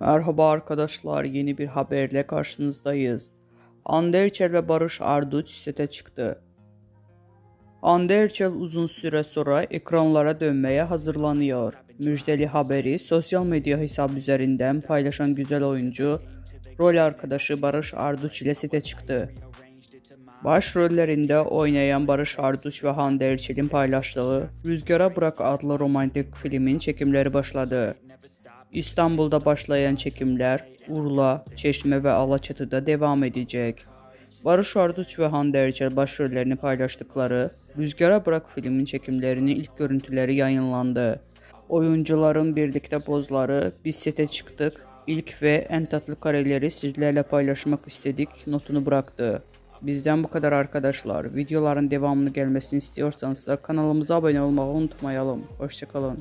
Merhaba arkadaşlar, yeni bir haberle karşınızdayız. Hande Erçel ve Barış Arduç sete çıktı. Hande Erçel uzun süre sonra ekranlara dönmeye hazırlanıyor. Müjdeli haberi sosyal medya hesabı üzerinden paylaşan güzel oyuncu, rol arkadaşı Barış Arduç ile sete çıktı. Başrollerinde oynayan Barış Arduç ve Hande Erçel'in paylaştığı Rüzgara Bırak adlı romantik filmin çekimleri başladı. İstanbul'da başlayan çekimler Urla, Çeşme ve Alaçatı'da devam edecek. Barış Arduç ve Hande Erçel başrollerini paylaştıkları Rüzgara Bırak filmin çekimlerinin ilk görüntüleri yayınlandı. Oyuncuların birlikte pozları "Biz sete çıktık, ilk ve en tatlı kareleri sizlerle paylaşmak istedik" notunu bıraktı. Bizden bu kadar arkadaşlar. Videoların devamını gelmesini istiyorsanız da kanalımıza abone olmayı unutmayalım. Hoşça kalın.